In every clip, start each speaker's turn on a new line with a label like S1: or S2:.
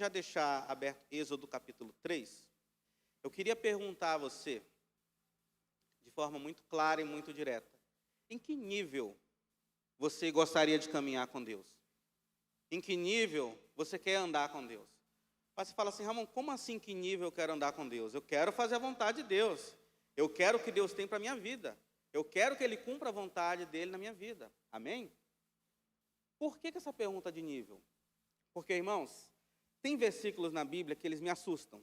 S1: Já deixar aberto Êxodo capítulo 3, eu queria perguntar a você, de forma muito clara e muito direta, em que nível você gostaria de caminhar com Deus? Em que nível você quer andar com Deus? Aí você fala assim, Ramon, como assim que nível eu quero andar com Deus? Eu quero fazer a vontade de Deus. Eu quero o que Deus tem para a minha vida. Eu quero que Ele cumpra a vontade dEle na minha vida. Amém? Por que essa pergunta de nível? Porque, irmãos, tem versículos na Bíblia que eles me assustam.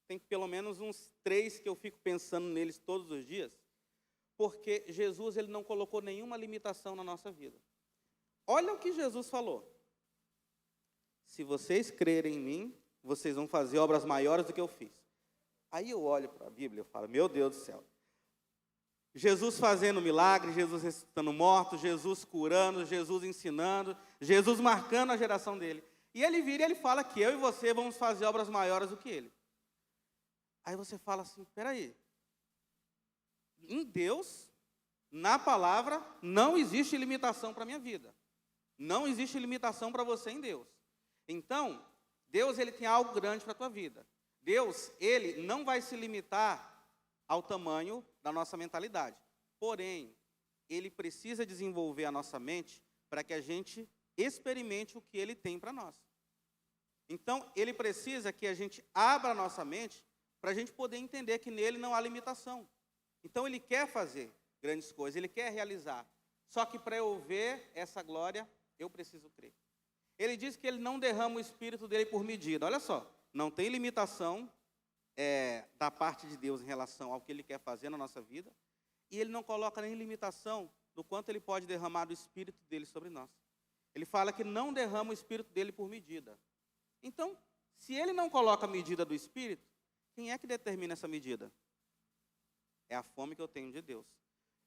S1: Tem pelo menos uns 3 que eu fico pensando neles todos os dias. Porque Jesus ele não colocou nenhuma limitação na nossa vida. Olha o que Jesus falou. Se vocês crerem em mim, vocês vão fazer obras maiores do que eu fiz. Aí eu olho para a Bíblia e falo, meu Deus do céu. Jesus fazendo milagre, Jesus ressuscitando mortos, Jesus curando, Jesus ensinando, Jesus marcando a geração dele. E ele vira e ele fala que eu e você vamos fazer obras maiores do que ele. Aí você fala assim, peraí. Em Deus, na palavra, não existe limitação para a minha vida. Não existe limitação para você em Deus. Então, Deus ele tem algo grande para a tua vida. Deus, ele não vai se limitar ao tamanho da nossa mentalidade. Porém, ele precisa desenvolver a nossa mente para que a gente experimente o que ele tem para nós. Então, ele precisa que a gente abra a nossa mente para a gente poder entender que nele não há limitação. Então, ele quer fazer grandes coisas, ele quer realizar. Só que para eu ver essa glória, eu preciso crer. Ele diz que ele não derrama o Espírito dele por medida. Olha só, não tem limitação da parte de Deus em relação ao que ele quer fazer na nossa vida. E ele não coloca nem limitação do quanto ele pode derramar do Espírito dele sobre nós. Ele fala que não derrama o Espírito dele por medida. Então, se ele não coloca a medida do Espírito, quem é que determina essa medida? É a fome que eu tenho de Deus.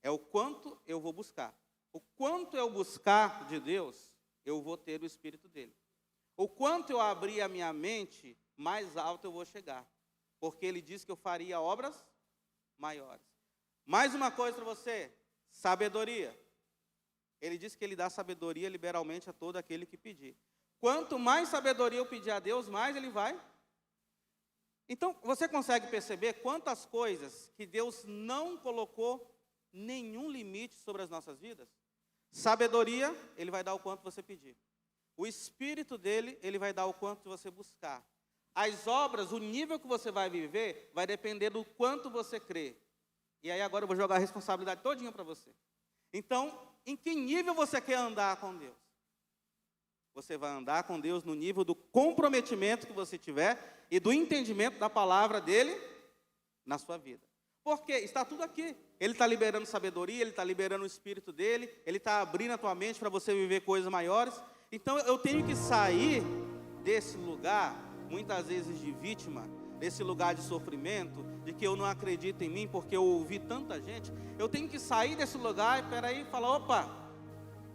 S1: É o quanto eu vou buscar. O quanto eu buscar de Deus, eu vou ter o Espírito dele. O quanto eu abrir a minha mente, mais alto eu vou chegar. Porque ele disse que eu faria obras maiores. Mais uma coisa para você, sabedoria. Ele disse que ele dá sabedoria liberalmente a todo aquele que pedir. Quanto mais sabedoria eu pedir a Deus, mais ele vai. Então, você consegue perceber quantas coisas que Deus não colocou nenhum limite sobre as nossas vidas? Sabedoria, ele vai dar o quanto você pedir. O Espírito dele, ele vai dar o quanto você buscar. As obras, o nível que você vai viver, vai depender do quanto você crê. E aí agora eu vou jogar a responsabilidade todinha para você. Então, em que nível você quer andar com Deus? Você vai andar com Deus no nível do comprometimento que você tiver e do entendimento da palavra dele na sua vida. Porque está tudo aqui. Ele está liberando sabedoria, ele está liberando o Espírito dele, ele está abrindo a tua mente para você viver coisas maiores. Então eu tenho que sair desse lugar, muitas vezes de vítima, desse lugar de sofrimento, de que eu não acredito em mim porque eu ouvi tanta gente. Eu tenho que sair desse lugar e falar, opa,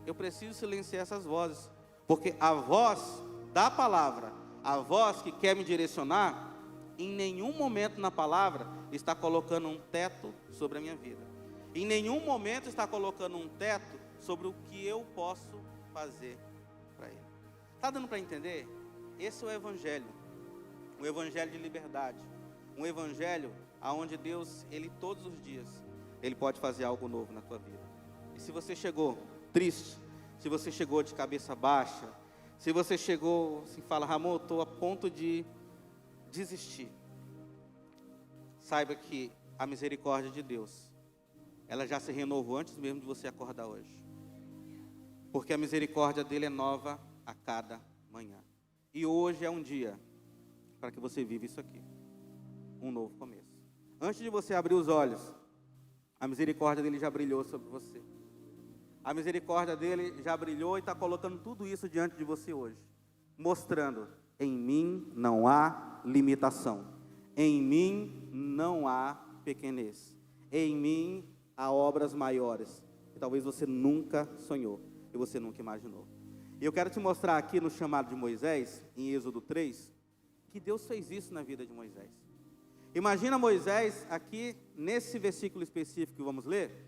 S1: eu preciso silenciar essas vozes. Porque a voz da palavra, a voz que quer me direcionar, em nenhum momento na palavra está colocando um teto sobre a minha vida. Em nenhum momento está colocando um teto sobre o que eu posso fazer para ele. Está dando para entender? Esse é o Evangelho. Um Evangelho de liberdade. Um Evangelho onde Deus, ele todos os dias, ele pode fazer algo novo na tua vida. E se você chegou triste, se você chegou de cabeça baixa, se você chegou assim, fala, Ramon, eu estou a ponto de desistir. Saiba que a misericórdia de Deus, ela já se renovou antes mesmo de você acordar hoje. Porque a misericórdia dele é nova a cada manhã. E hoje é um dia para que você viva isso aqui. Um novo começo. Antes de você abrir os olhos, a misericórdia dele já brilhou sobre você. A misericórdia dele já brilhou e está colocando tudo isso diante de você hoje. Mostrando, em mim não há limitação. Em mim não há pequenez. Em mim há obras maiores, que talvez você nunca sonhou e você nunca imaginou. E eu quero te mostrar aqui no chamado de Moisés, em Êxodo 3, que Deus fez isso na vida de Moisés. Imagina Moisés aqui, nesse versículo específico que vamos ler.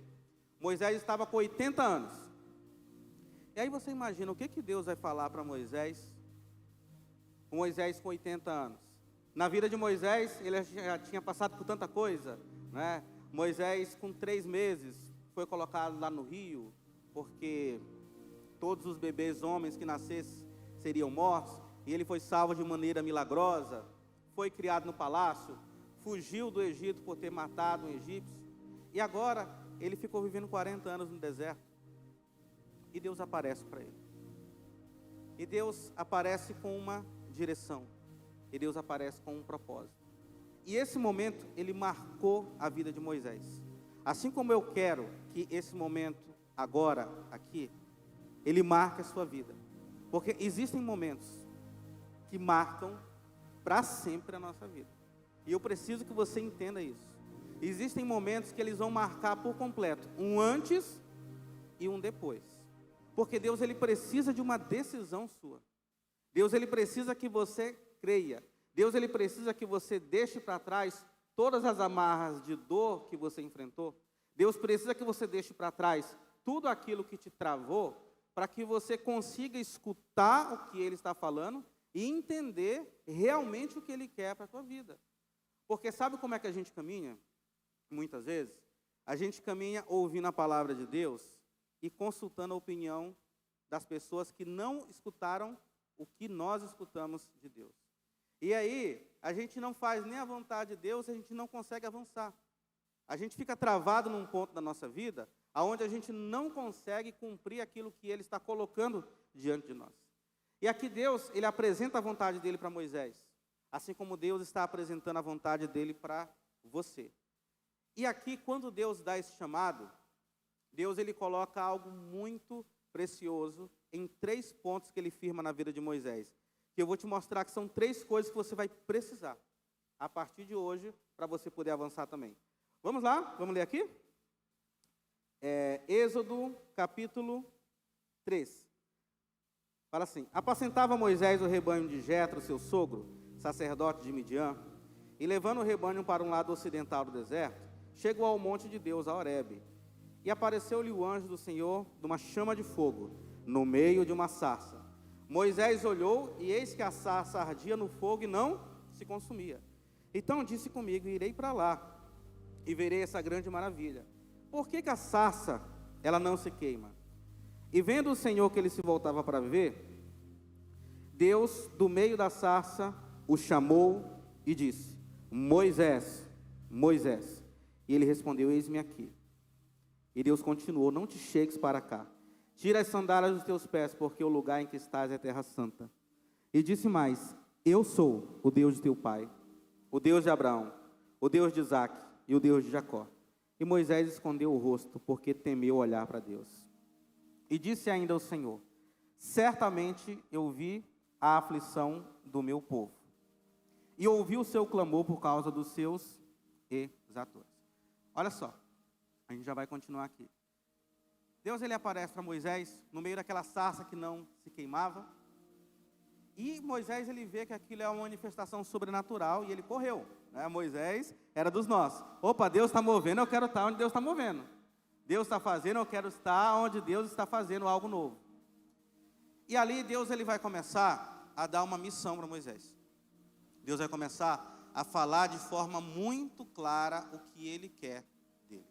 S1: Moisés estava com 80 anos. E aí você imagina, o que Deus vai falar para Moisés Moisés com 80 anos. Na vida de Moisés, ele já tinha passado por tanta coisa, né? Moisés, com 3 meses, foi colocado lá no rio, porque todos os bebês homens que nascessem seriam mortos, e ele foi salvo de maneira milagrosa, foi criado no palácio, fugiu do Egito por ter matado um egípcio, e agora ele ficou vivendo 40 anos no deserto, e Deus aparece para ele. E Deus aparece com uma direção, e Deus aparece com um propósito. E esse momento, ele marcou a vida de Moisés. Assim como eu quero que esse momento, agora, aqui, ele marque a sua vida. Porque existem momentos que marcam para sempre a nossa vida. E eu preciso que você entenda isso. Existem momentos que eles vão marcar por completo, um antes e um depois. Porque Deus, ele precisa de uma decisão sua. Deus, ele precisa que você creia. Deus, ele precisa que você deixe para trás todas as amarras de dor que você enfrentou. Deus precisa que você deixe para trás tudo aquilo que te travou, para que você consiga escutar o que ele está falando e entender realmente o que ele quer para a tua vida. Porque sabe como é que a gente caminha? Muitas vezes, a gente caminha ouvindo a palavra de Deus e consultando a opinião das pessoas que não escutaram o que nós escutamos de Deus. E aí, a gente não faz nem a vontade de Deus, a gente não consegue avançar. A gente fica travado num ponto da nossa vida, onde a gente não consegue cumprir aquilo que Ele está colocando diante de nós. E aqui Deus, Ele apresenta a vontade dEle para Moisés, assim como Deus está apresentando a vontade dEle para você. E aqui, quando Deus dá esse chamado, Deus, Ele coloca algo muito precioso em 3 pontos que Ele firma na vida de Moisés. Que eu vou te mostrar que são 3 coisas que você vai precisar, a partir de hoje, para você poder avançar também. Vamos lá? Vamos ler aqui? Êxodo, capítulo 3. Fala assim: apacentava Moisés o rebanho de Jetro, seu sogro, sacerdote de Midian, e levando o rebanho para um lado ocidental do deserto, chegou ao monte de Deus, a Horebe. E apareceu-lhe o anjo do Senhor de uma chama de fogo, no meio de uma sarça. Moisés olhou, e eis que a sarça ardia no fogo e não se consumia. Então disse comigo: irei para lá, e verei essa grande maravilha. Por que a sarça, ela não se queima? E vendo o Senhor que ele se voltava para ver, Deus, do meio da sarça, o chamou e disse: Moisés, Moisés. E ele respondeu: eis-me aqui. E Deus continuou: não te chegues para cá. Tira as sandálias dos teus pés, porque o lugar em que estás é terra santa. E disse mais: eu sou o Deus de teu pai, o Deus de Abraão, o Deus de Isaque e o Deus de Jacó. E Moisés escondeu o rosto, porque temeu olhar para Deus. E disse ainda ao Senhor: certamente eu vi a aflição do meu povo, e ouvi o seu clamor por causa dos seus exatores. Olha só, a gente já vai continuar aqui. Deus, ele aparece para Moisés no meio daquela sarça que não se queimava. E Moisés, ele vê que aquilo é uma manifestação sobrenatural e ele correu, né? Moisés era dos nossos. Opa, Deus está movendo, eu quero estar onde Deus está movendo. Deus está fazendo, eu quero estar onde Deus está fazendo algo novo. E ali Deus, ele vai começar a dar uma missão para Moisés. Deus vai começar a falar de forma muito clara o que ele quer dele.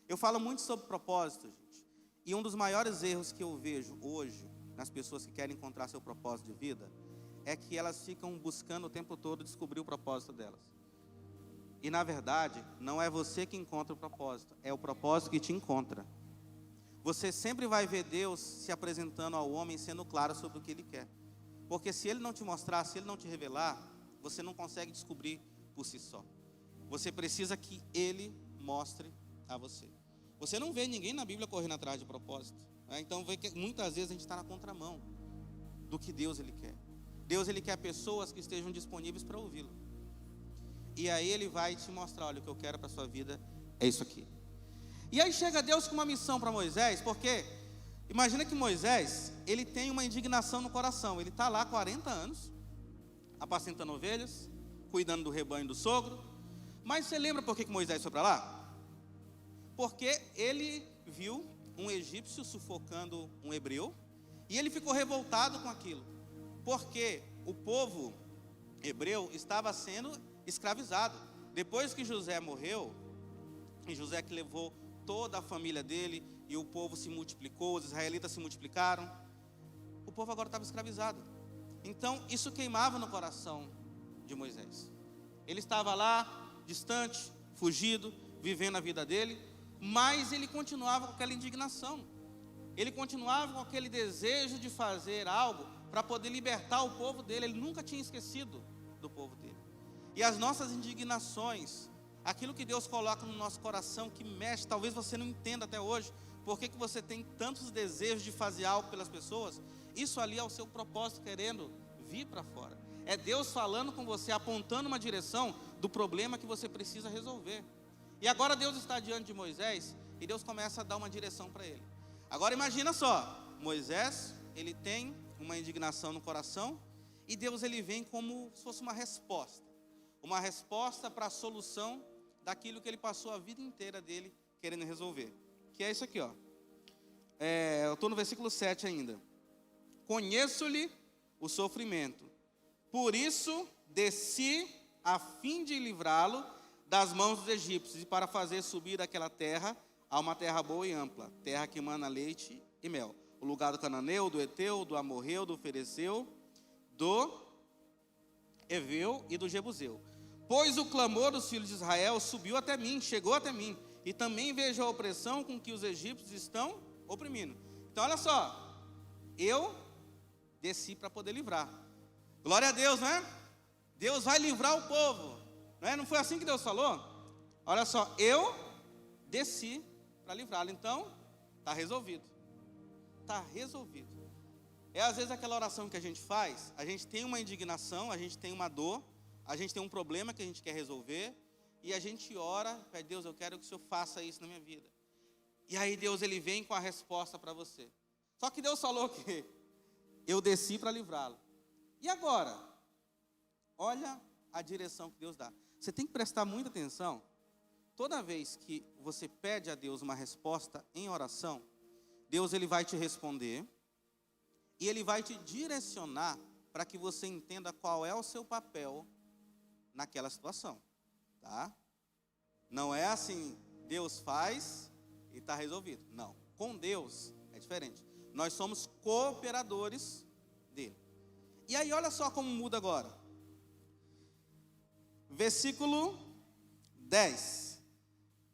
S1: Eu falo muito sobre propósito, gente. E um dos maiores erros que eu vejo hoje nas pessoas que querem encontrar seu propósito de vida é que elas ficam buscando o tempo todo descobrir o propósito delas. E na verdade, não é você que encontra o propósito, é o propósito que te encontra. Você sempre vai ver Deus se apresentando ao homem, sendo claro sobre o que ele quer. Porque se ele não te mostrar, se ele não te revelar, você não consegue descobrir por si só. Você precisa que ele mostre a você. Você não vê ninguém na Bíblia correndo atrás de propósito, né? Então vê que muitas vezes a gente está na contramão do que Deus ele quer. Deus, ele quer pessoas que estejam disponíveis para ouvi-lo. E aí ele vai te mostrar: olha, o que eu quero para a sua vida é isso aqui. E aí chega Deus com uma missão para Moisés, porque imagina que Moisés, ele tem uma indignação no coração. Ele está lá 40 anos, apacentando ovelhas, cuidando do rebanho do sogro. Mas você lembra por que Moisés foi para lá? Porque ele viu um egípcio sufocando um hebreu, e ele ficou revoltado com aquilo, porque o povo hebreu estava sendo escravizado. Depois que José morreu, e José que levou toda a família dele, e o povo se multiplicou, os israelitas se multiplicaram, o povo agora estava escravizado. Então isso queimava no coração de Moisés. Ele estava lá, distante, fugido, vivendo a vida dele, mas ele continuava com aquela indignação. Ele continuava com aquele desejo de fazer algo para poder libertar o povo dele. Ele nunca tinha esquecido do povo dele. E as nossas indignações, aquilo que Deus coloca no nosso coração, que mexe, talvez você não entenda até hoje, por que você tem tantos desejos de fazer algo pelas pessoas, isso ali é o seu propósito querendo vir para fora. É Deus falando com você, apontando uma direção do problema que você precisa resolver. E agora Deus está diante de Moisés, e Deus começa a dar uma direção para ele. Agora imagina só, Moisés, ele tem uma indignação no coração, e Deus ele vem como se fosse uma resposta para a solução daquilo que ele passou a vida inteira dele querendo resolver. Que é isso aqui, ó. Eu estou no versículo 7 ainda. Conheço-lhe o sofrimento, por isso desci a fim de livrá-lo das mãos dos egípcios, e para fazer subir daquela terra a uma terra boa e ampla, terra que emana leite e mel, o lugar do cananeu, do eteu, do amorreu, do ferezeu, do eveu e do jebuseu. Pois o clamor dos filhos de Israel subiu até mim, chegou até mim, e também vejo a opressão com que os egípcios estão oprimindo. Então olha só, eu desci para poder livrar. Glória a Deus, né? Deus vai livrar o povo, não é? Não foi assim que Deus falou? Olha só, eu desci para livrá-lo. Então, está resolvido. Está resolvido. É às vezes aquela oração que a gente faz, a gente tem uma indignação, a gente tem uma dor, a gente tem um problema que a gente quer resolver, e a gente ora, pede, Deus, eu quero que o Senhor faça isso na minha vida. E aí Deus ele vem com a resposta para você. Só que Deus falou que eu desci para livrá-lo. E agora? Olha a direção que Deus dá. Você tem que prestar muita atenção. Toda vez que você pede a Deus uma resposta em oração, Deus ele vai te responder e ele vai te direcionar para que você entenda qual é o seu papel naquela situação, tá? Não é assim, Deus faz e está resolvido. Não, com Deus é diferente. Nós somos cooperadores dele. E aí olha só como muda agora. Versículo 10.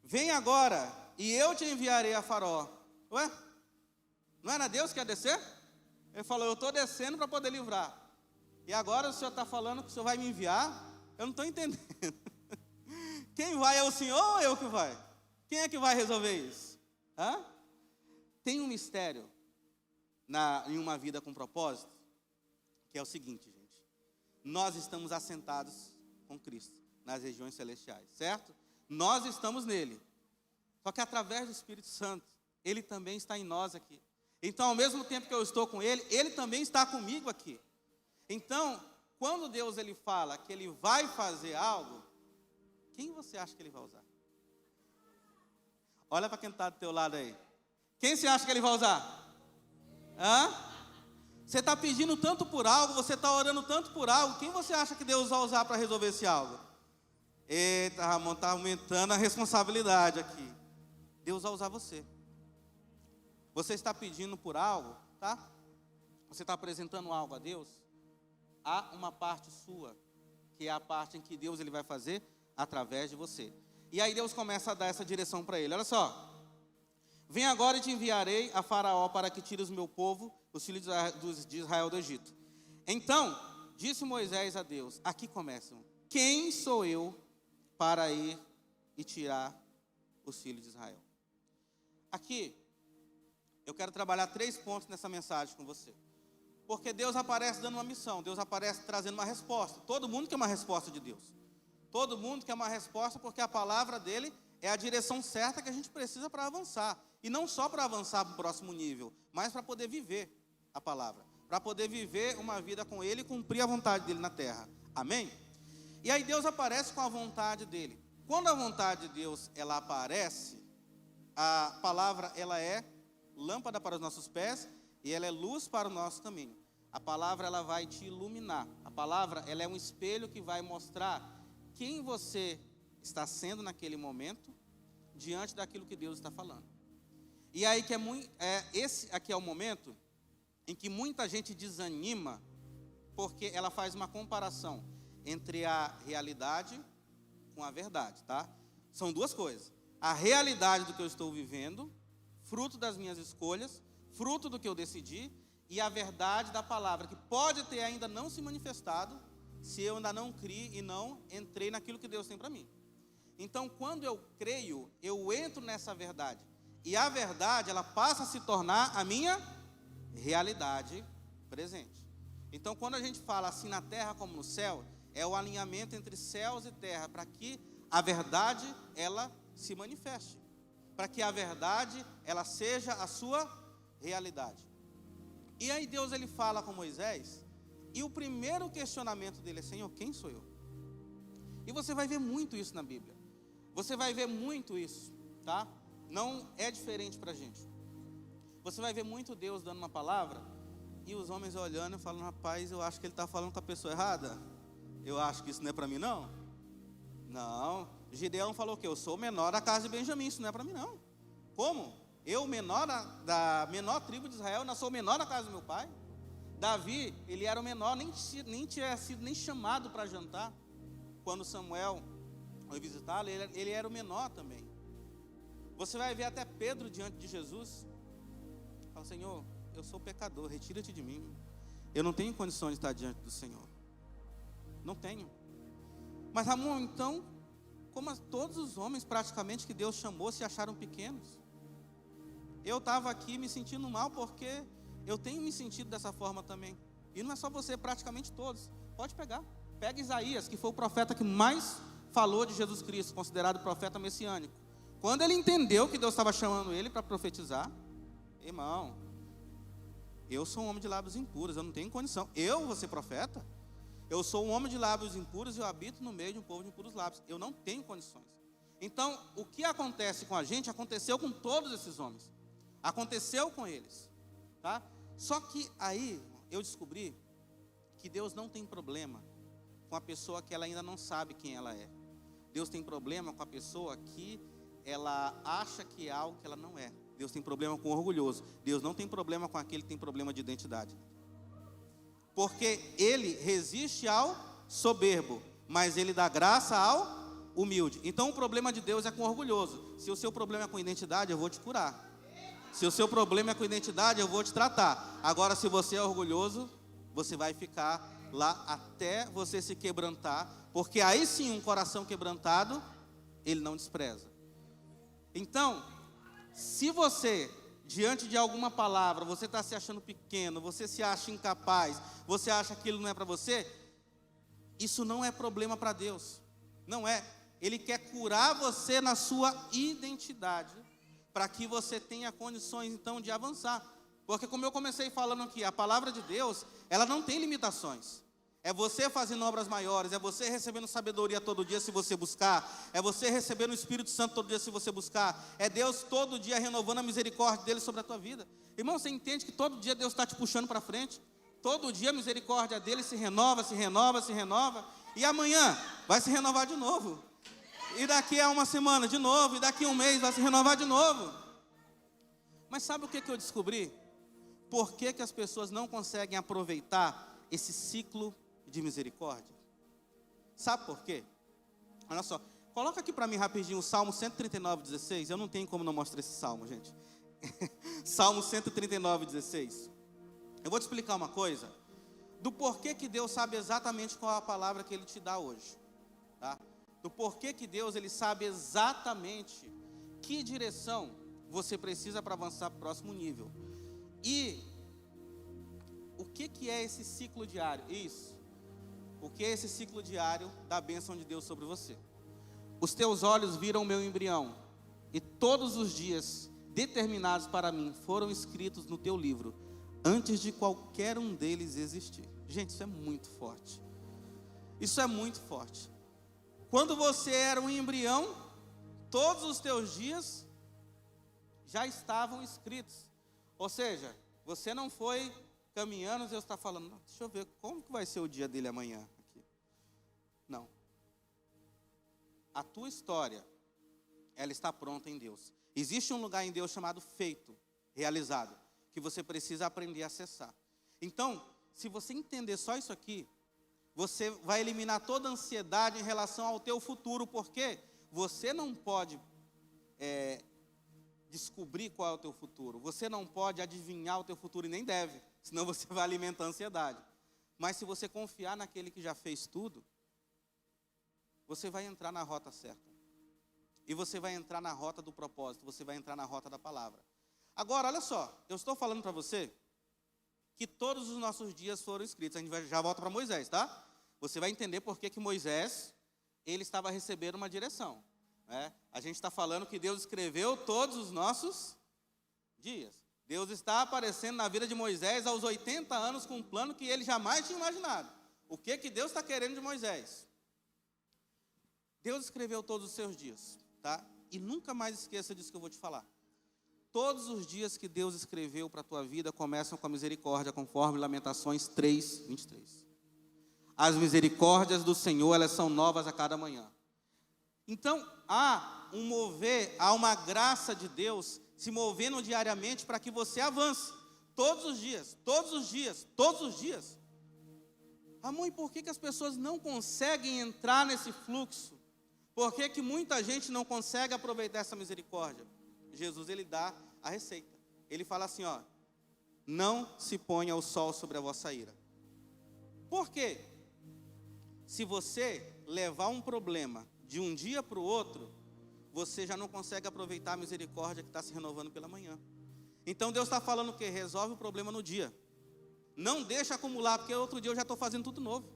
S1: Vem agora e eu te enviarei a Faraó. Ué? Não era Deus que ia descer? Ele falou, eu estou descendo para poder livrar. E agora o Senhor está falando que o Senhor vai me enviar? Eu não estou entendendo. Quem vai é o Senhor ou eu que vai? Quem é que vai resolver isso? Hã? Tem um mistério em uma vida com propósito, que é o seguinte, gente. Nós estamos assentados com Cristo nas regiões celestiais, certo? Nós estamos nele. Só que através do Espírito Santo, ele também está em nós aqui. Então, ao mesmo tempo que eu estou com ele, ele também está comigo aqui. Então, quando Deus ele fala que ele vai fazer algo, quem você acha que ele vai usar? Olha para quem está do teu lado aí. Quem você acha que ele vai usar? Hã? Você está pedindo tanto por algo, você está orando tanto por algo, quem você acha que Deus vai usar para resolver esse algo? Eita, Ramon, está aumentando a responsabilidade aqui. Deus vai usar você. Você está pedindo por algo, tá? Você está apresentando algo a Deus. Há uma parte sua, que é a parte em que Deus ele vai fazer através de você. E aí Deus começa a dar essa direção para ele. Olha só. Vem agora e te enviarei a Faraó para que tires o meu povo, os filhos de Israel do Egito. Então, disse Moisés a Deus, aqui começam. Quem sou eu para ir e tirar os filhos de Israel? Aqui, eu quero trabalhar 3 pontos nessa mensagem com você. Porque Deus aparece dando uma missão, Deus aparece trazendo uma resposta. Todo mundo quer uma resposta de Deus. Todo mundo quer uma resposta porque a palavra dele é a direção certa que a gente precisa para avançar. E não só para avançar para o próximo nível, mas para poder viver a palavra. Para poder viver uma vida com ele e cumprir a vontade dele na terra. Amém? E aí Deus aparece com a vontade dele. Quando a vontade de Deus ela aparece, a palavra ela é lâmpada para os nossos pés e ela é luz para o nosso caminho. A palavra ela vai te iluminar. A palavra, ela é um espelho que vai mostrar quem você está sendo naquele momento, diante daquilo que Deus está falando. E aí que esse aqui é o momento em que muita gente desanima, porque ela faz uma comparação entre a realidade com a verdade, tá? São duas coisas. A realidade do que eu estou vivendo, fruto das minhas escolhas, fruto do que eu decidi, e a verdade da palavra, que pode ter ainda não se manifestado, se eu ainda não criei e não entrei naquilo que Deus tem para mim. Então, quando eu creio, eu entro nessa verdade. E a verdade, ela passa a se tornar a minha realidade presente. Então, quando a gente fala assim na terra como no céu, é o alinhamento entre céus e terra, para que a verdade, ela se manifeste. Para que a verdade, ela seja a sua realidade. E aí Deus, ele fala com Moisés, e o primeiro questionamento dele é: Senhor, quem sou eu? E você vai ver muito isso na Bíblia. Você vai ver muito isso, tá? Não é diferente para a gente. Você vai ver muito Deus dando uma palavra, e os homens olhando e falando: rapaz, eu acho que ele está falando com a pessoa errada. Eu acho que isso não é para mim, não. Não. Gideão falou que eu sou o menor da casa de Benjamim, isso não é para mim, não. Como? Eu, menor da menor tribo de Israel, não sou o menor da casa do meu pai? Davi, ele era o menor, nem tinha sido nem chamado para jantar. Quando Samuel foi visitá-lo, ele era o menor também. Você vai ver até Pedro diante de Jesus. Fala: Senhor, eu sou pecador, retira-te de mim. Eu não tenho condições de estar diante do Senhor. Não tenho. Mas Ramon, então, como todos os homens praticamente que Deus chamou se acharam pequenos. Eu estava aqui me sentindo mal porque eu tenho me sentido dessa forma também. E não é só você, praticamente todos. Pode pegar. Pega Isaías, que foi o profeta que mais falou de Jesus Cristo, considerado profeta messiânico. Quando ele entendeu que Deus estava chamando ele para profetizar, irmão, eu sou um homem de lábios impuros, eu não tenho condição. Eu vou ser profeta? Eu sou um homem de lábios impuros e eu habito no meio de um povo de impuros lábios. Eu não tenho condições. Então, o que acontece com a gente, aconteceu com todos esses homens. Aconteceu com eles, tá? Só que aí eu descobri que Deus não tem problema com a pessoa que ela ainda não sabe quem ela é. Deus tem problema com a pessoa que ela acha que é algo que ela não é. Deus tem problema com o orgulhoso. Deus não tem problema com aquele que tem problema de identidade. Porque ele resiste ao soberbo, mas ele dá graça ao humilde. Então o problema de Deus é com o orgulhoso. Se o seu problema é com identidade, eu vou te curar. Se o seu problema é com identidade, eu vou te tratar. Agora, se você é orgulhoso, você vai ficar lá até você se quebrantar, porque aí sim, um coração quebrantado, ele não despreza. Então, se você, diante de alguma palavra, você está se achando pequeno, você se acha incapaz, você acha que aquilo não é para você, isso não é problema para Deus. Não é. Ele quer curar você na sua identidade, para que você tenha condições, então, de avançar. Porque, como eu comecei falando aqui, a palavra de Deus, ela não tem limitações. É você fazendo obras maiores, é você recebendo sabedoria todo dia se você buscar, é você recebendo o Espírito Santo todo dia se você buscar, é Deus todo dia renovando a misericórdia dele sobre a tua vida. Irmão, você entende que todo dia Deus está te puxando para frente? Todo dia a misericórdia dele se renova, se renova, se renova, e amanhã vai se renovar de novo. E daqui a uma semana de novo, e daqui a um mês vai se renovar de novo. Mas sabe o que eu descobri? Por que as pessoas não conseguem aproveitar esse ciclo de misericórdia? Sabe por quê? Olha só, coloca aqui para mim rapidinho o Salmo 139:16. Eu não tenho como não mostrar esse salmo, gente. Salmo 139:16. Eu vou te explicar uma coisa, do porquê que Deus sabe exatamente qual é a palavra que Ele te dá hoje, tá? Do porquê que Deus, Ele sabe exatamente que direção você precisa para avançar para o próximo nível. E o que é esse ciclo diário? Isso. O que é esse ciclo diário da bênção de Deus sobre você? Os teus olhos viram o meu embrião, e todos os dias determinados para mim foram escritos no teu livro, antes de qualquer um deles existir. Gente, isso é muito forte. Isso é muito forte. Quando você era um embrião, todos os teus dias já estavam escritos. Ou seja, você não foi caminhando, Deus está falando, deixa eu ver como que vai ser o dia dele amanhã. Aqui. Não. A tua história, ela está pronta em Deus. Existe um lugar em Deus chamado feito, realizado, que você precisa aprender a acessar. Então, se você entender só isso aqui, você vai eliminar toda a ansiedade em relação ao teu futuro, porque você não pode descobrir qual é o teu futuro. Você não pode adivinhar o teu futuro e nem deve, senão você vai alimentar a ansiedade. Mas se você confiar naquele que já fez tudo, você vai entrar na rota certa. E você vai entrar na rota do propósito, você vai entrar na rota da palavra. Agora, olha só, eu estou falando para você que todos os nossos dias foram escritos. A gente já volta para Moisés, tá? Você vai entender por que Moisés, ele estava recebendo uma direção. A gente está falando que Deus escreveu todos os nossos dias. Deus está aparecendo na vida de Moisés aos 80 anos com um plano que ele jamais tinha imaginado. O que Deus está querendo de Moisés? Deus escreveu todos os seus dias, tá? E nunca mais esqueça disso que eu vou te falar. Todos os dias que Deus escreveu para a tua vida começam com a misericórdia, conforme Lamentações 3, 23. As misericórdias do Senhor, elas são novas a cada manhã. Então, há um mover, há uma graça de Deus se movendo diariamente para que você avance. Todos os dias, todos os dias, todos os dias. Amor, e por que as pessoas não conseguem entrar nesse fluxo? Por que muita gente não consegue aproveitar essa misericórdia? Jesus, ele dá a receita. Ele fala assim, ó, não se ponha o sol sobre a vossa ira. Por quê? Se você levar um problema de um dia para o outro, você já não consegue aproveitar a misericórdia que está se renovando pela manhã. Então Deus está falando o quê? Resolve o problema no dia. Não deixa acumular, porque outro dia eu já estou fazendo tudo novo.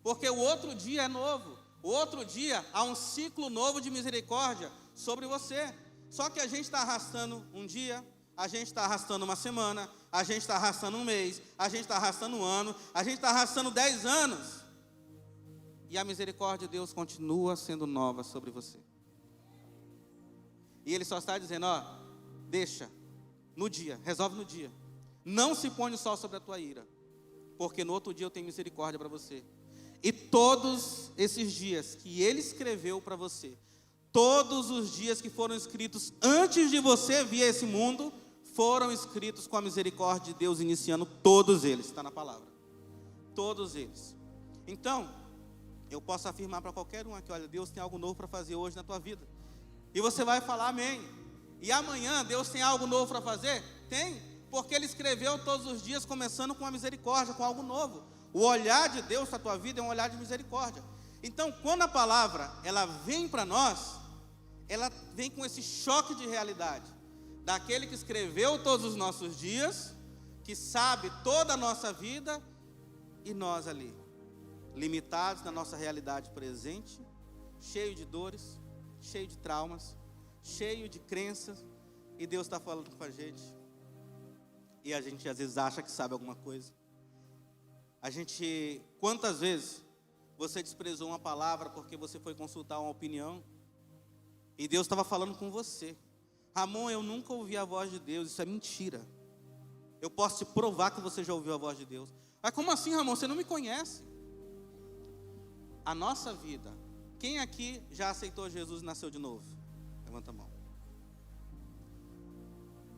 S1: Porque o outro dia é novo. O outro dia há um ciclo novo de misericórdia sobre você. Só que a gente está arrastando um dia, a gente está arrastando uma semana, a gente está arrastando um mês, a gente está arrastando um ano, a gente está arrastando 10 anos. E a misericórdia de Deus continua sendo nova sobre você. E Ele só está dizendo, ó, deixa, no dia, resolve no dia. Não se põe o sol sobre a tua ira, porque no outro dia eu tenho misericórdia para você. E todos esses dias que Ele escreveu para você, todos os dias que foram escritos antes de você vir a esse mundo, foram escritos com a misericórdia de Deus, iniciando todos eles, está na palavra. Todos eles. Então, eu posso afirmar para qualquer um aqui, olha, Deus tem algo novo para fazer hoje na tua vida. E você vai falar amém. E amanhã Deus tem algo novo para fazer? Tem, porque Ele escreveu todos os dias, começando com a misericórdia, com algo novo. O olhar de Deus para a tua vida é um olhar de misericórdia. Então, quando a palavra, ela vem para nós, ela vem com esse choque de realidade. Daquele que escreveu todos os nossos dias, que sabe toda a nossa vida, e nós ali, limitados na nossa realidade presente, cheio de dores, cheio de traumas, cheio de crenças, e Deus está falando com a gente. E a gente às vezes acha que sabe alguma coisa. Quantas vezes você desprezou uma palavra porque você foi consultar uma opinião, e Deus estava falando com você. Ramon, eu nunca ouvi a voz de Deus, isso é mentira. Eu posso te provar que você já ouviu a voz de Deus. Mas como assim, Ramon, você não me conhece? A nossa vida, quem aqui já aceitou Jesus e nasceu de novo? Levanta a mão.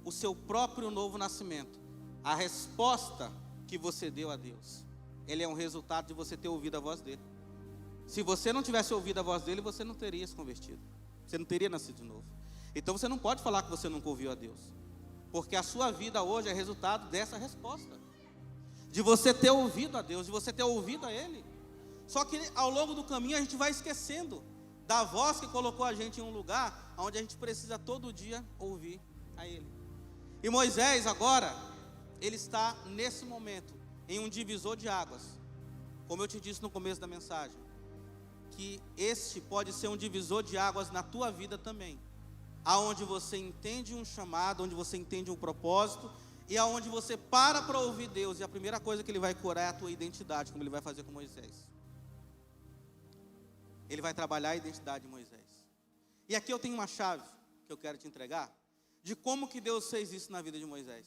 S1: O seu próprio novo nascimento, a resposta que você deu a Deus, ele é um resultado de você ter ouvido a voz dele. Se você não tivesse ouvido a voz dele, você não teria se convertido. Você não teria nascido de novo. Então você não pode falar que você nunca ouviu a Deus. Porque a sua vida hoje é resultado dessa resposta. De você ter ouvido a Deus, de você ter ouvido a Ele. Só que ao longo do caminho a gente vai esquecendo da voz que colocou a gente em um lugar onde a gente precisa todo dia ouvir a Ele. E Moisés agora, ele está nesse momento, em um divisor de águas. Como eu te disse no começo da mensagem, que este pode ser um divisor de águas na tua vida também. Aonde você entende um chamado, onde você entende um propósito, e aonde você para ouvir Deus, e a primeira coisa que Ele vai curar é a tua identidade, como Ele vai fazer com Moisés. Ele vai trabalhar a identidade de Moisés. E aqui eu tenho uma chave que eu quero te entregar, de como que Deus fez isso na vida de Moisés.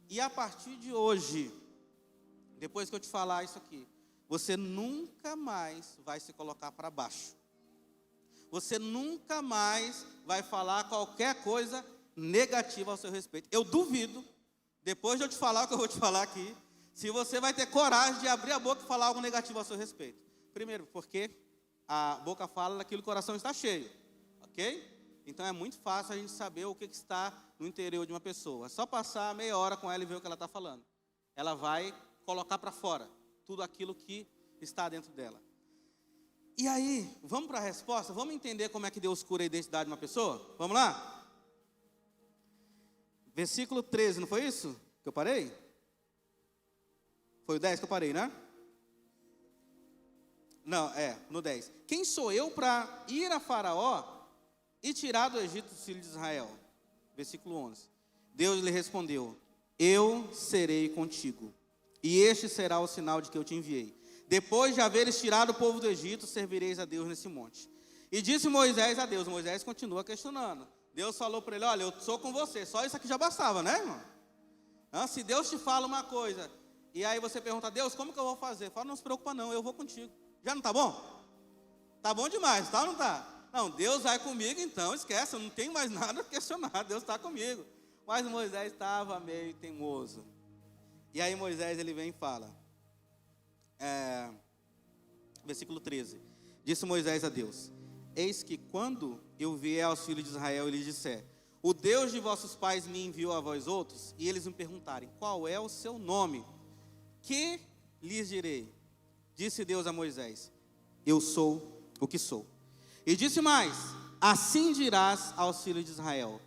S1: E a partir de hoje, depois que eu te falar isso aqui, você nunca mais vai se colocar para baixo. Você nunca mais vai falar qualquer coisa negativa ao seu respeito. Eu duvido, depois de eu te falar o que eu vou te falar aqui, se você vai ter coragem de abrir a boca e falar algo negativo ao seu respeito. Primeiro, porque a boca fala daquilo que o coração está cheio, ok? Então é muito fácil a gente saber o que está no interior de uma pessoa. É só passar meia hora com ela e ver o que ela está falando. Ela vai colocar para fora tudo aquilo que está dentro dela. E aí, vamos para a resposta? Vamos entender como é que Deus cura a identidade de uma pessoa? Vamos lá? Versículo 13, não foi isso que eu parei? Foi o 10 que eu parei, né? Não, no 10. Quem sou eu para ir a Faraó e tirar do Egito os filhos de Israel? Versículo 11. Deus lhe respondeu: eu serei contigo, e este será o sinal de que eu te enviei. Depois de haveres tirado o povo do Egito, servireis a Deus nesse monte. E disse Moisés a Deus. Moisés continua questionando. Deus falou para ele: olha, eu sou com você. Só isso aqui já bastava, né, irmão? Se Deus te fala uma coisa, e aí você pergunta: Deus, como que eu vou fazer? Fala: não se preocupa não, eu vou contigo. Já não está bom? Está bom demais, tá ou não está? Não, Deus vai comigo, então esquece, eu não tenho mais nada a questionar, Deus está comigo. Mas Moisés estava meio teimoso. E aí Moisés, ele vem e fala, versículo 13, disse Moisés a Deus: eis que quando eu vier aos filhos de Israel e lhes disser: o Deus de vossos pais me enviou a vós outros, e eles me perguntarem: qual é o seu nome? Que lhes direi? Disse Deus a Moisés: eu sou o que sou. E disse mais: assim dirás aos filhos de Israel: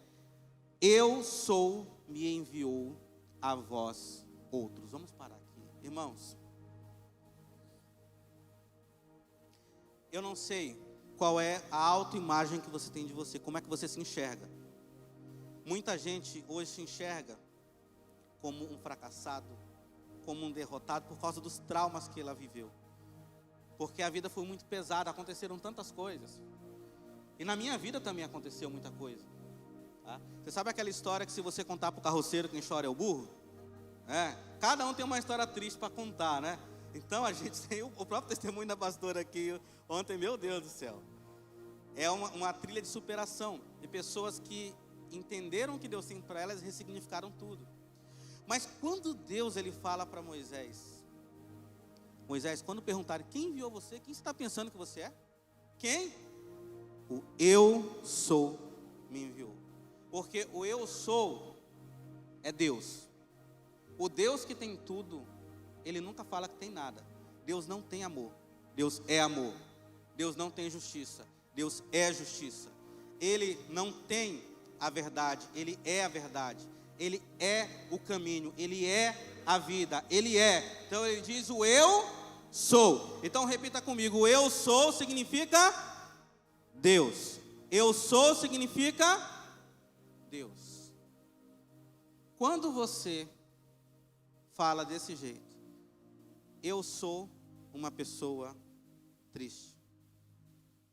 S1: eu sou, me enviou a vós outros. Vamos parar aqui, irmãos. Eu não sei qual é a autoimagem que você tem de você, como é que você se enxerga. Muita gente hoje se enxerga como um fracassado, como um derrotado por causa dos traumas que ela viveu. Porque a vida foi muito pesada, aconteceram tantas coisas. E na minha vida também aconteceu muita coisa. Tá? Você sabe aquela história que se você contar para o carroceiro, quem chora é o burro? Cada um tem uma história triste para contar, né? Então a gente tem o próprio testemunho da pastora aqui ontem, meu Deus do céu. É uma trilha de superação, de pessoas que entenderam o que Deus tem para elas e ressignificaram tudo. Mas quando Deus ele fala para Moisés: Moisés, quando perguntarem quem enviou você, quem você está pensando que você é? Quem? O eu sou me enviou. Porque o eu sou é Deus. O Deus que tem tudo, ele nunca fala que tem nada. Deus não tem amor, Deus é amor. Deus não tem justiça, Deus é justiça. Ele não tem a verdade, ele é a verdade. Ele é o caminho, ele é a vida, ele é. Então ele diz: o eu sou. Então repita comigo: o eu sou significa Deus. Eu sou significa Deus. Quando você fala desse jeito: eu sou uma pessoa triste,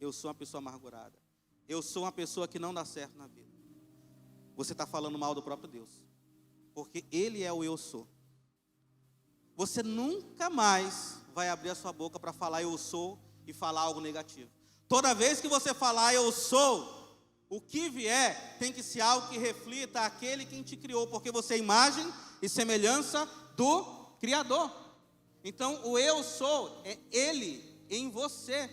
S1: eu sou uma pessoa amargurada, eu sou uma pessoa que não dá certo na vida, você está falando mal do próprio Deus, porque Ele é o eu sou. Você nunca mais vai abrir a sua boca para falar eu sou e falar algo negativo. Toda vez que você falar eu sou, o que vier tem que ser algo que reflita aquele quem te criou, porque você é imagem e semelhança do Criador. Então o eu sou é Ele em você.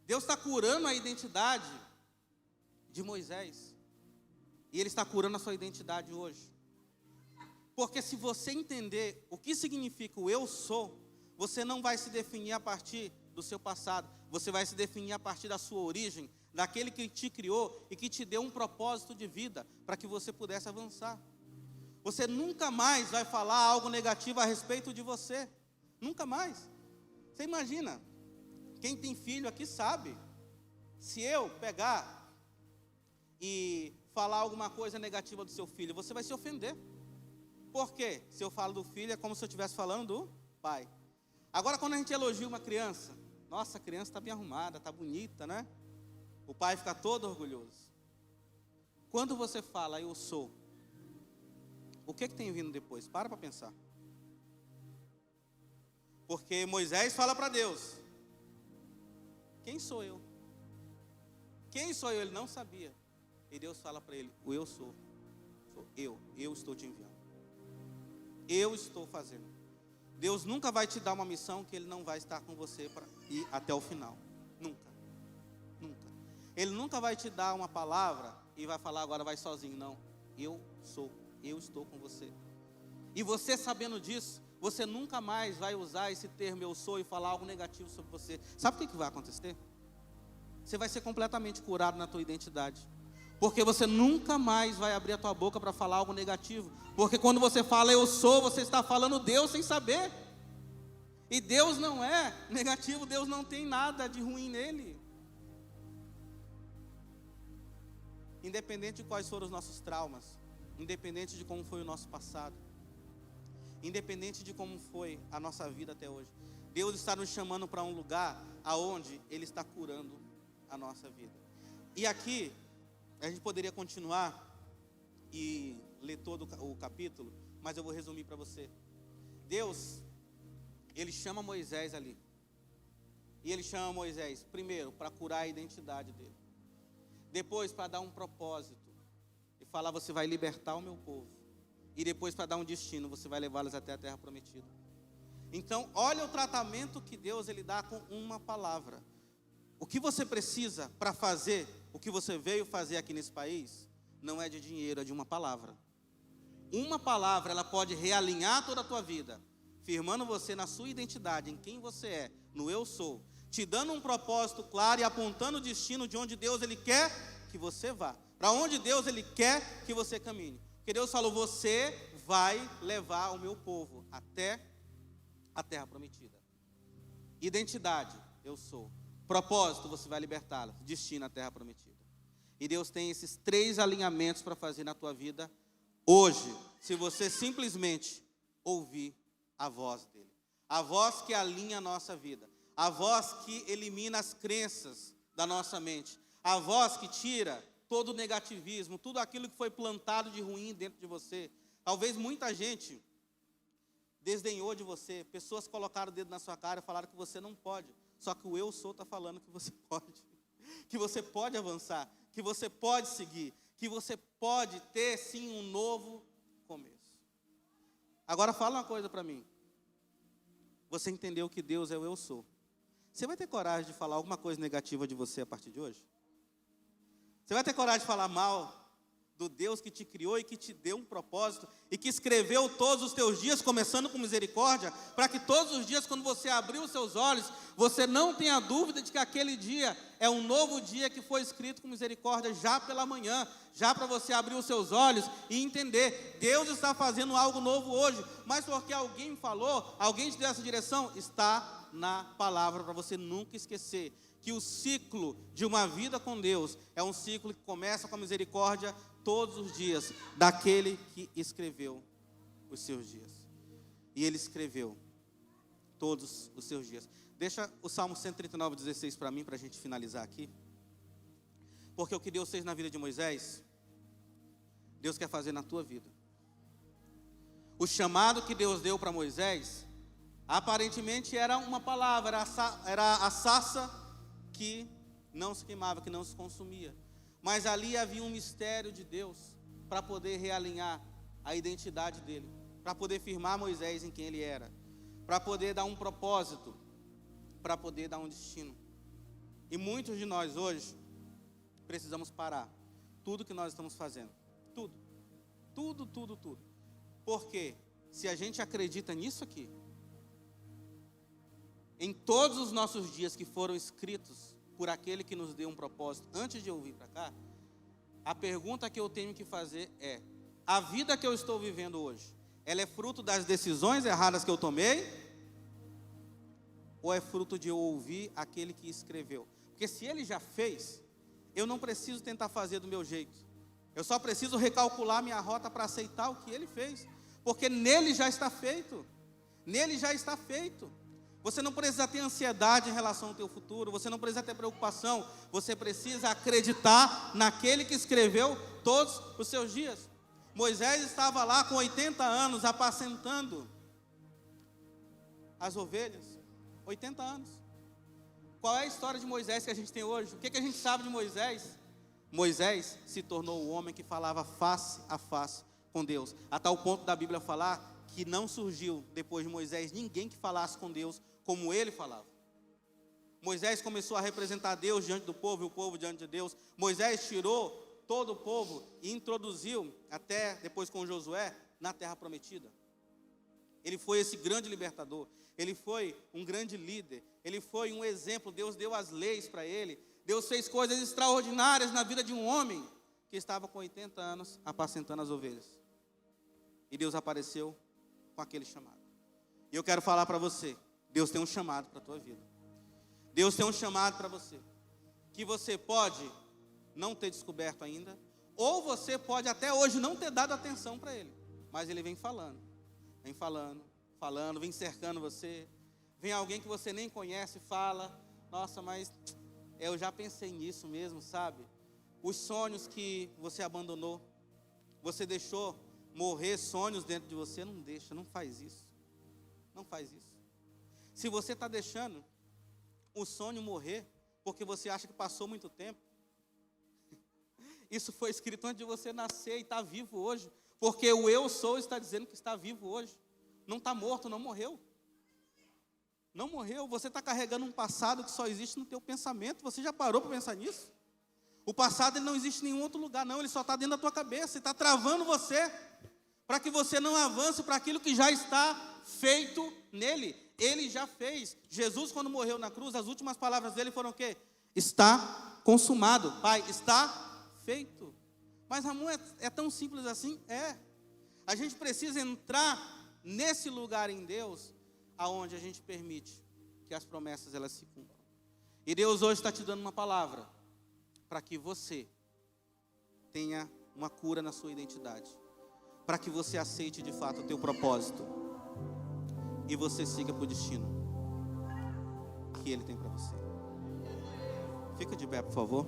S1: Deus está curando a identidade de Moisés, e Ele está curando a sua identidade hoje. Porque se você entender o que significa o eu sou, você não vai se definir a partir do seu passado, você vai se definir a partir da sua origem, daquele que te criou e que te deu um propósito de vida para que você pudesse avançar. Você nunca mais vai falar algo negativo a respeito de você, nunca mais. Você imagina, quem tem filho aqui sabe, se eu pegar e falar alguma coisa negativa do seu filho, você vai se ofender. Por quê? Se eu falo do filho, é como se eu estivesse falando do pai. Agora, quando a gente elogia uma criança, nossa, a criança está bem arrumada, está bonita, né? O pai fica todo orgulhoso. Quando você fala eu sou, o que tem vindo depois? Para pensar. Porque Moisés fala para Deus: quem sou eu? Quem sou eu? Ele não sabia. E Deus fala para ele: o eu sou eu estou te enviando. Eu estou fazendo. Deus nunca vai te dar uma missão que Ele não vai estar com você para ir até o final. Nunca. Nunca. Ele nunca vai te dar uma palavra e vai falar: agora vai sozinho. Não. Eu estou com você. E você sabendo disso, você nunca mais vai usar esse termo eu sou e falar algo negativo sobre você. Sabe o que vai acontecer? Você vai ser completamente curado na tua identidade. Porque você nunca mais vai abrir a tua boca para falar algo negativo. Porque quando você fala eu sou, você está falando Deus sem saber. E Deus não é negativo, Deus não tem nada de ruim nele. Independente de quais foram os nossos traumas, independente de como foi o nosso passado, independente de como foi a nossa vida até hoje, Deus está nos chamando para um lugar aonde Ele está curando a nossa vida. E aqui a gente poderia continuar e ler todo o capítulo, mas eu vou resumir para você. Deus, Ele chama Moisés ali. E Ele chama Moisés, primeiro, para curar a identidade dele. Depois, para dar um propósito. E falar: você vai libertar o meu povo. E depois, para dar um destino, você vai levá-los até a terra prometida. Então, olha o tratamento que Deus Ele dá com uma palavra. O que você precisa para fazer o que você veio fazer aqui nesse país, não é de dinheiro, é de uma palavra. Uma palavra, ela pode realinhar toda a tua vida, firmando você na sua identidade, em quem você é, no eu sou, te dando um propósito claro e apontando o destino de onde Deus Ele quer que você vá, para onde Deus Ele quer que você caminhe. Porque Deus falou: você vai levar o meu povo até a terra prometida. Identidade, eu sou. Propósito, você vai libertá-los. Destino, a terra prometida. E Deus tem esses 3 alinhamentos para fazer na tua vida hoje, se você simplesmente ouvir a voz dEle. A voz que alinha a nossa vida. A voz que elimina as crenças da nossa mente. A voz que tira todo o negativismo, tudo aquilo que foi plantado de ruim dentro de você. Talvez muita gente desdenhou de você. Pessoas colocaram o dedo na sua cara e falaram que você não pode. Só que o eu sou está falando que você pode. Que você pode avançar. Que você pode seguir. Que você pode ter, sim, um novo começo. Agora fala uma coisa para mim. Você entendeu que Deus é o eu sou. Você vai ter coragem de falar alguma coisa negativa de você a partir de hoje? Você vai ter coragem de falar mal do Deus que te criou e que te deu um propósito e que escreveu todos os teus dias, começando com misericórdia, para que todos os dias, quando você abrir os seus olhos, você não tenha dúvida de que aquele dia é um novo dia que foi escrito com misericórdia já pela manhã, já para você abrir os seus olhos e entender: Deus está fazendo algo novo hoje, mas porque alguém falou, alguém te deu essa direção, está na palavra, para você nunca esquecer que o ciclo de uma vida com Deus é um ciclo que começa com a misericórdia todos os dias daquele que escreveu os seus dias. E Ele escreveu todos os seus dias. Deixa o Salmo 139:16 para mim, para a gente finalizar aqui. Porque o que Deus fez na vida de Moisés, Deus quer fazer na tua vida. O chamado que Deus deu para Moisés, aparentemente era uma palavra, era a sarça que não se queimava, que não se consumia. Mas ali havia um mistério de Deus para poder realinhar a identidade dele, para poder firmar Moisés em quem ele era, para poder dar um propósito, para poder dar um destino. E muitos de nós hoje precisamos parar tudo que nós estamos fazendo, tudo. Porque se a gente acredita nisso aqui, em todos os nossos dias que foram escritos por aquele que nos deu um propósito, antes de eu vir para cá, a pergunta que eu tenho que fazer é: a vida que eu estou vivendo hoje, ela é fruto das decisões erradas que eu tomei? Ou é fruto de eu ouvir aquele que escreveu? Porque se ele já fez, eu não preciso tentar fazer do meu jeito. Eu só preciso recalcular minha rota para aceitar o que ele fez. Porque nele já está feito. Nele já está feito. Você não precisa ter ansiedade em relação ao teu futuro, você não precisa ter preocupação, você precisa acreditar naquele que escreveu todos os seus dias. Moisés estava lá com 80 anos apacentando as ovelhas? 80 anos. Qual é a história de Moisés que a gente tem hoje? O que a gente sabe de Moisés? Moisés se tornou o homem que falava face a face com Deus, a tal ponto da Bíblia falar que não surgiu depois de Moisés ninguém que falasse com Deus como ele falava. Moisés começou a representar Deus diante do povo e o povo diante de Deus. Moisés tirou todo o povo e introduziu, até depois com Josué, na terra prometida. Ele foi esse grande libertador, ele foi um grande líder, ele foi um exemplo. Deus deu as leis para ele, Deus fez coisas extraordinárias na vida de um homem que estava com 80 anos apacentando as ovelhas. E Deus apareceu com aquele chamado. E eu quero falar para você, Deus tem um chamado para a tua vida. Deus tem um chamado para você, que você pode não ter descoberto ainda, ou você pode até hoje não ter dado atenção para ele, mas ele vem falando, vem cercando você. Vem alguém que você nem conhece e fala: nossa, mas eu já pensei nisso mesmo, sabe? Os sonhos que você abandonou, você deixou morrer sonhos dentro de você. Não deixa, não faz isso, não faz isso. Se você está deixando o sonho morrer porque você acha que passou muito tempo, isso foi escrito antes de você nascer e está vivo hoje, porque o eu sou está dizendo que está vivo hoje. Não está morto, não morreu. Não morreu. Você está carregando um passado que só existe no teu pensamento. Você já parou para pensar nisso? O passado ele não existe em nenhum outro lugar, não. Ele só está dentro da tua cabeça e está travando você, para que você não avance para aquilo que já está feito nele. Ele já fez. Jesus, quando morreu na cruz, as últimas palavras dele foram o quê? Está consumado. Pai, está feito. Mas, Ramon, é tão simples assim? É. A gente precisa entrar nesse lugar em Deus, aonde a gente permite que as promessas elas se cumpram. E Deus hoje está te dando uma palavra, para que você tenha uma cura na sua identidade, para que você aceite de fato o teu propósito, e você siga para o destino que Ele tem para você. Fica de pé, por favor.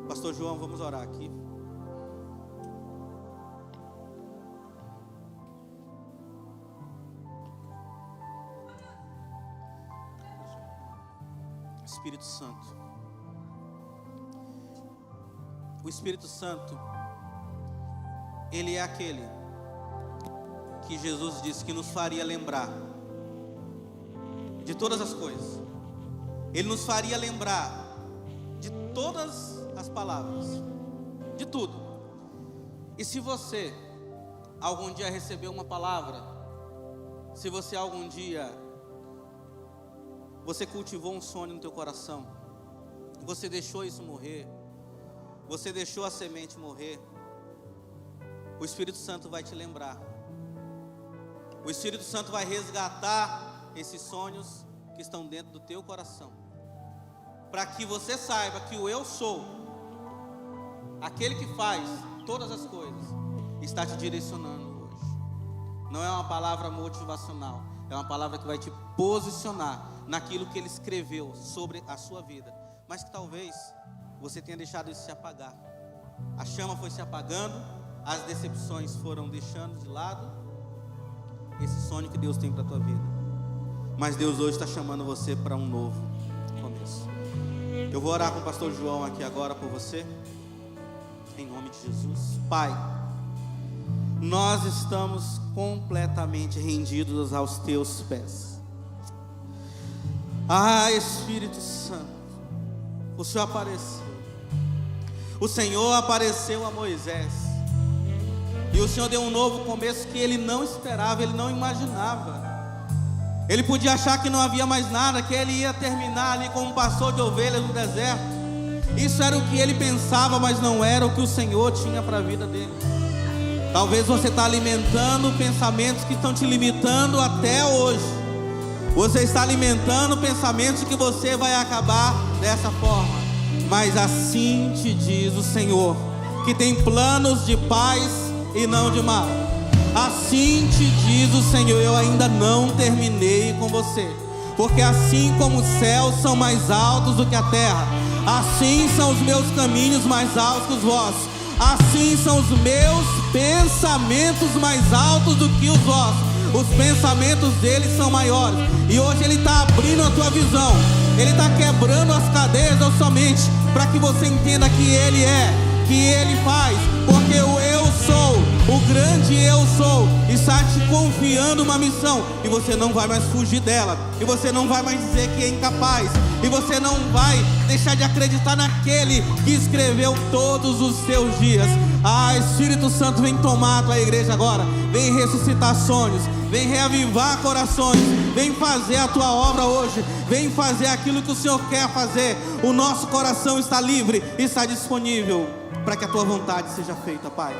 S1: Pastor João, vamos orar aqui. Espírito Santo. O Espírito Santo, ele é aquele que Jesus disse que nos faria lembrar de todas as coisas. Ele nos faria lembrar de todas as palavras, de tudo. E se você algum dia recebeu uma palavra, se você algum dia você cultivou um sonho no teu coração, você deixou isso morrer, você deixou a semente morrer, o Espírito Santo vai te lembrar. O Espírito Santo vai resgatar esses sonhos que estão dentro do teu coração, para que você saiba que o eu sou, aquele que faz todas as coisas, está te direcionando hoje. Não é uma palavra motivacional, é uma palavra que vai te posicionar naquilo que Ele escreveu sobre a sua vida, mas que talvez você tenha deixado isso se apagar. A chama foi se apagando, as decepções foram deixando de lado esse sonho que Deus tem para a tua vida. Mas Deus hoje está chamando você para um novo começo. Eu vou orar com o pastor João aqui agora por você, em nome de Jesus. Pai, nós estamos completamente rendidos aos teus pés. Ah, Espírito Santo, o Senhor apareceu. O Senhor apareceu a Moisés, e o Senhor deu um novo começo que ele não esperava, ele não imaginava. Ele podia achar que não havia mais nada, que ele ia terminar ali como um pastor de ovelhas no deserto. Isso era o que ele pensava, mas não era o que o Senhor tinha para a vida dele. Talvez você está alimentando pensamentos que estão te limitando até hoje. Você está alimentando pensamentos que você vai acabar dessa forma. Mas assim te diz o Senhor, que tem planos de paz e não de mal. Assim te diz o Senhor, eu ainda não terminei com você. Porque assim como os céus são mais altos do que a terra, assim são os meus caminhos mais altos que os vossos. Assim são os meus pensamentos mais altos do que os vossos.
S2: os pensamentos dele são maiores. E hoje ele está abrindo a tua visão, ele está quebrando as cadeias da sua mente, para que você entenda que ele é, que ele faz, porque o eu sou, o grande eu sou, está te confiando uma missão, e você não vai mais fugir dela, e você não vai mais dizer que é incapaz, e você não vai deixar de acreditar naquele que escreveu todos os seus dias. Espírito Santo, vem tomar a tua igreja agora, vem ressuscitar sonhos, vem reavivar corações, vem fazer a tua obra hoje, vem fazer aquilo que o Senhor quer fazer. O nosso coração está livre, está disponível para que a tua vontade seja feita, Pai.